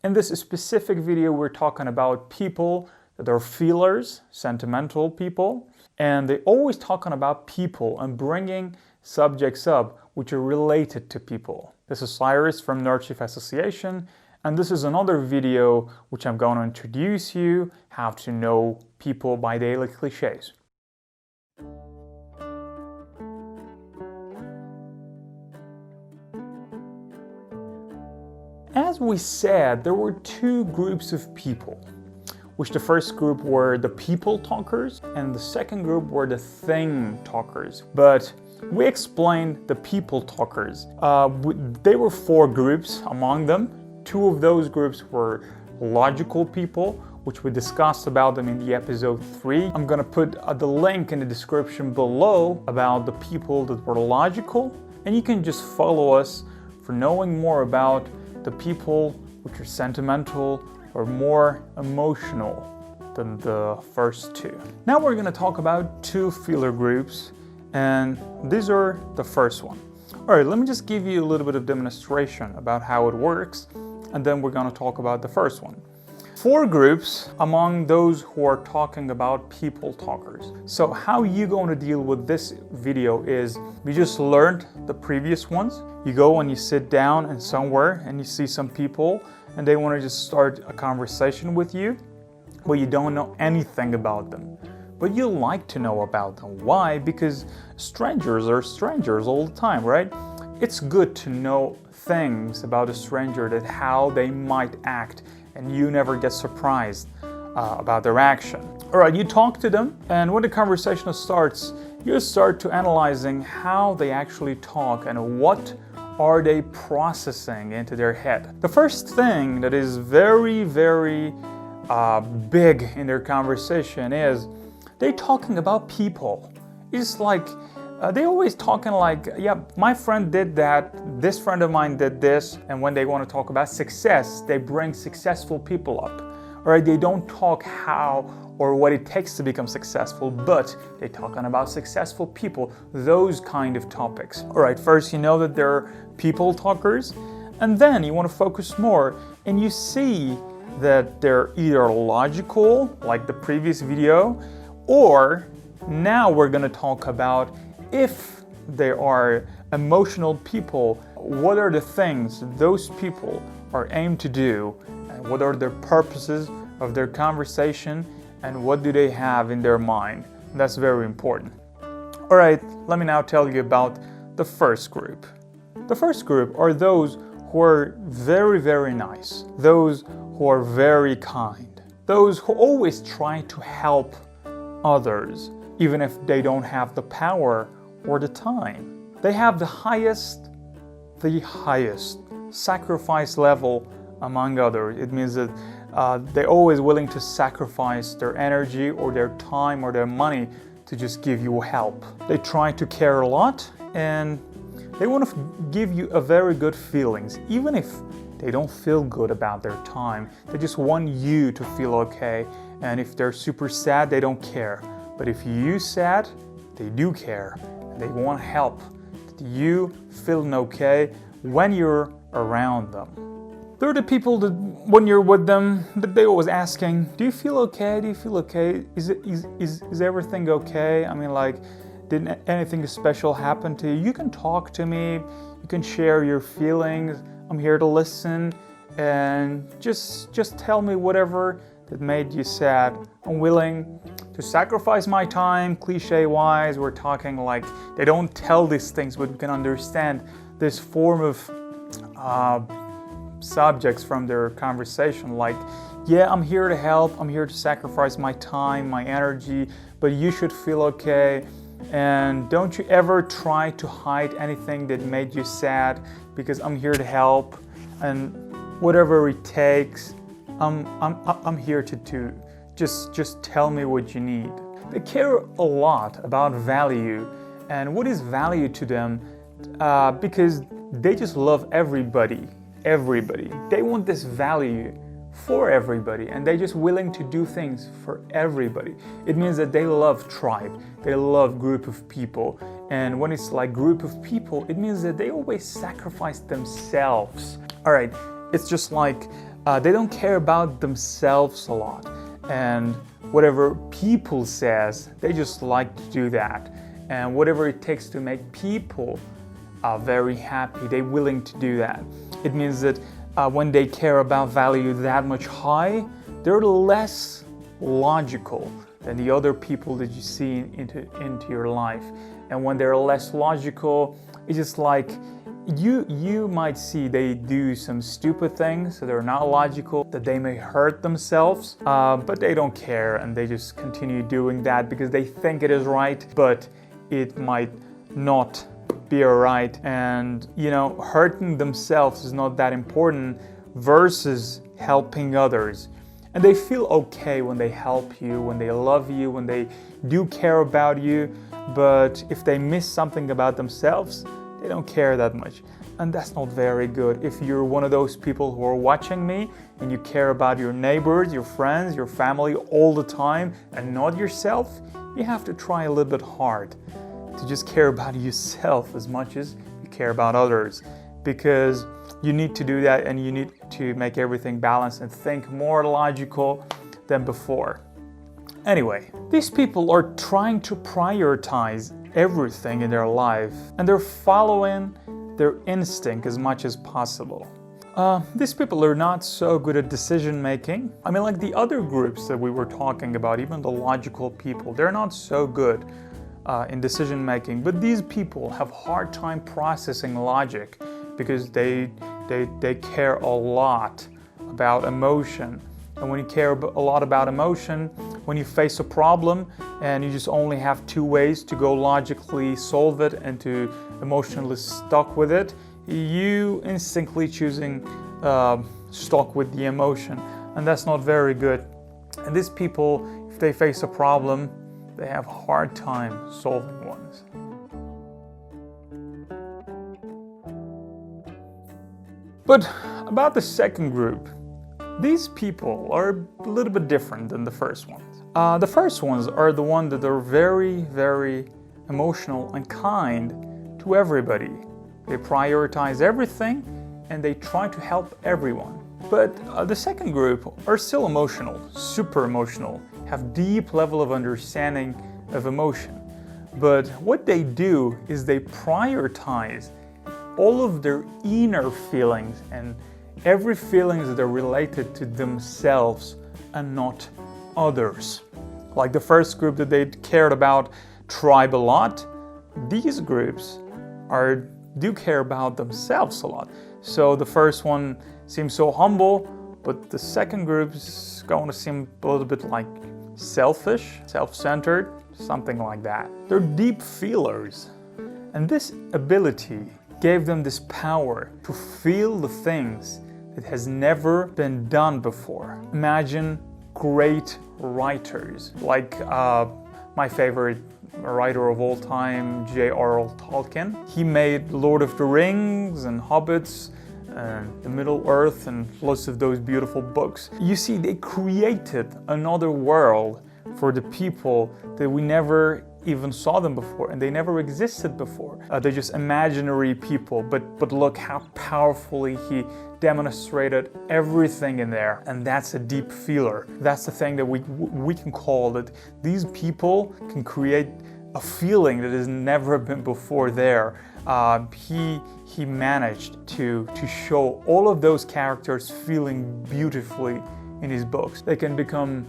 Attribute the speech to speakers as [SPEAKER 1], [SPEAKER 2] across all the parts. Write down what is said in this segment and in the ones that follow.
[SPEAKER 1] In this specific video, we're talking about people that are feelers, sentimental people, and they're always talking about people and bringing subjects up which are related to people. This is Cyrus from Nerd Chief Association, and this is another video which I'm going to introduce you how to know people by daily cliches. As we said, there were two groups of people, which the first group were the people talkers and the second group were the thing talkers. But we explained the people talkers. There were four groups among them. Two of those groups were logical people, which we discussed about them in the episode 3. I'm gonna put the link in the description below about the people that were logical, and you can just follow us for knowing more about the people which are sentimental or more emotional than the first two. Now we're going to talk about two feeler groups, and these are the first one. All right, let me just give you a little bit of demonstration about how it works, and then we're going to talk about the first one. Four groups among those who are talking about people talkers. So how you going to deal with this video is, we just learned the previous ones. You go and you sit down and somewhere and you see some people and they want to just start a conversation with you, but you don't know anything about them. But you like to know about them. Why? Because strangers are strangers all the time, right? It's good to know things about a stranger, that how they might act, and you never get surprised about their action. All right, you talk to them, and when the conversation starts, you start to analyzing how they actually talk and what are they processing into their head. The first thing that is very, very big in their conversation is they're talking about people. It's like they always talking like, yeah, my friend did that, this friend of mine did this, and when they want to talk about success, they bring successful people up. All right, they don't talk how or what it takes to become successful, but they're talking about successful people, those kind of topics. All right, first you know that they're people talkers, and then you want to focus more, and you see that they're either logical, like the previous video, or now we're going to talk about if they are emotional people, what are the things those people are aimed to do, and what are their purposes of their conversation, and what do they have in their mind. That's very important. All right, let me now tell you about the first group. The first group are those who are very, very nice, those who are very kind, those who always try to help others, even if they don't have the power or the time. They have the highest sacrifice level among others. It means that they're always willing to sacrifice their energy or their time or their money to just give you help. They try to care a lot and they want to give you a very good feelings, even if they don't feel good about their time. They just want you to feel okay, and if they're super sad, they don't care. But if you're sad, they do care. They want help. You feeling okay when you're around them. They're the people that when you're with them, that they always asking, do you feel okay? Do you feel okay? Is everything okay? I mean, like, didn't anything special happen to you? You can talk to me. You can share your feelings. I'm here to listen, and just tell me whatever that made you sad. I'm willing to sacrifice my time. Cliche-wise, we're talking like they don't tell these things, but we can understand this form of subjects from their conversation. Like, yeah, I'm here to help. I'm here to sacrifice my time, my energy, but you should feel okay. And don't you ever try to hide anything that made you sad, because I'm here to help, and whatever it takes, I'm here to do. Just tell me what you need. They care a lot about value and what is value to them, because they just love everybody. They want this value for everybody, and they're just willing to do things for everybody. It means that they love tribe, they love group of people, and when it's like group of people, it means that they always sacrifice themselves. All right, it's just like They don't care about themselves a lot, and whatever people says, they just like to do that. And whatever it takes to make people very happy, they're willing to do that. It means that when they care about value that much high, they're less logical than the other people that you see into your life. And when they're less logical, it's just like you might see they do some stupid things, so they're not logical, that they may hurt themselves, but they don't care, and they just continue doing that because they think it is right, but it might not be alright. And hurting themselves is not that important versus helping others. And they feel okay when they help you, when they love you, when they do care about you. But if they miss something about themselves, they don't care that much. And that's not very good. If you're one of those people who are watching me and you care about your neighbors, your friends, your family all the time and not yourself, you have to try a little bit hard to just care about yourself as much as you care about others. Because you need to do that, and you need to make everything balanced and think more logical than before. Anyway, these people are trying to prioritize everything in their life, and they're following their instinct as much as possible. These people are not so good at decision making. I mean, like the other groups that we were talking about, even the logical people, they're not so good in decision making. But these people have a hard time processing logic because they care a lot about emotion. And when you care a lot about emotion, when you face a problem and you just only have two ways to go logically solve it and to emotionally stuck with it, you instinctively choosing stuck with the emotion. And that's not very good. And these people, if they face a problem, they have a hard time solving ones. But about the second group, these people are a little bit different than the first ones. The first ones are the ones that are very, very emotional and kind to everybody. They prioritize everything and they try to help everyone. But the second group are still emotional, super emotional, have deep level of understanding of emotion. But what they do is they prioritize all of their inner feelings and every feelings that are related to themselves and not others. Like the first group that they cared about tribe a lot, these groups do care about themselves a lot. So the first one seems so humble, but the second group is going to seem a little bit like selfish, self-centered, something like that. They're deep feelers, and this ability gave them this power to feel the things that has never been done before. Imagine great writers, like my favorite writer of all time, J.R.R. Tolkien. He made Lord of the Rings and Hobbits and the Middle Earth and lots of those beautiful books. You see, they created another world for the people that we never even saw them before, and they never existed before. They're just imaginary people, but look how powerfully he demonstrated everything in there, and that's a deep feeler. That's the thing that we can call that these people can create a feeling that has never been before there. He managed to show all of those characters feeling beautifully in his books. They can become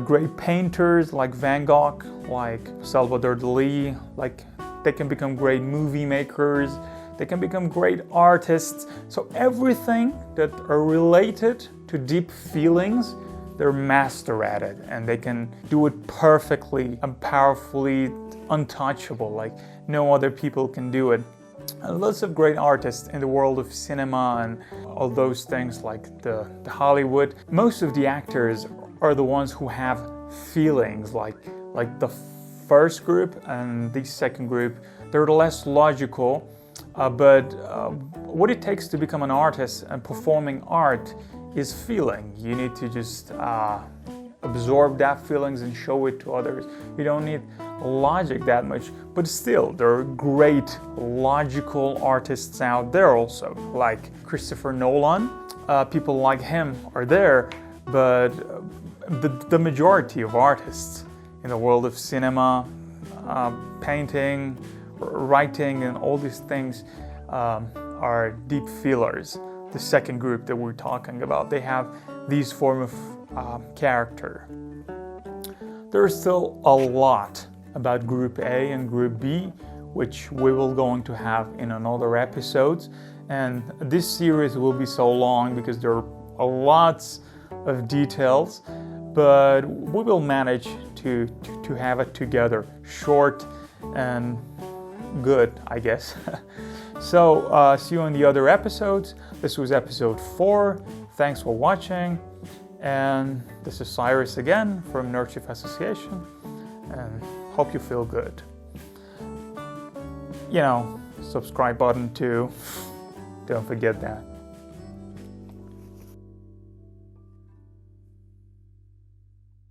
[SPEAKER 1] great painters like Van Gogh, like Salvador Dali, like they can become great movie makers, they can become great artists. So everything that are related to deep feelings, they're master at it, and they can do it perfectly and powerfully, untouchable, like no other people can do it. And lots of great artists in the world of cinema and all those things like the Hollywood. Most of the actors are the ones who have feelings, like the first group and the second group. They're less logical, but what it takes to become an artist and performing art is feeling. You need to just absorb that feelings and show it to others. You don't need logic that much, but still there are great logical artists out there also, like Christopher Nolan. People like him are there, but the majority of artists in the world of cinema, painting, writing, and all these things are deep feelers. The second group that we're talking about, they have these form of character. There is still a lot about Group A and Group B, which we will going to have in another episodes. And this series will be so long because there are lots of details, but we will manage to have it together, short and good, I guess. So see you in the other episodes. This was episode 4. Thanks for watching. And this is Cyrus again from Nerdchief Association, and hope you feel good. You know, subscribe button too. Don't forget that.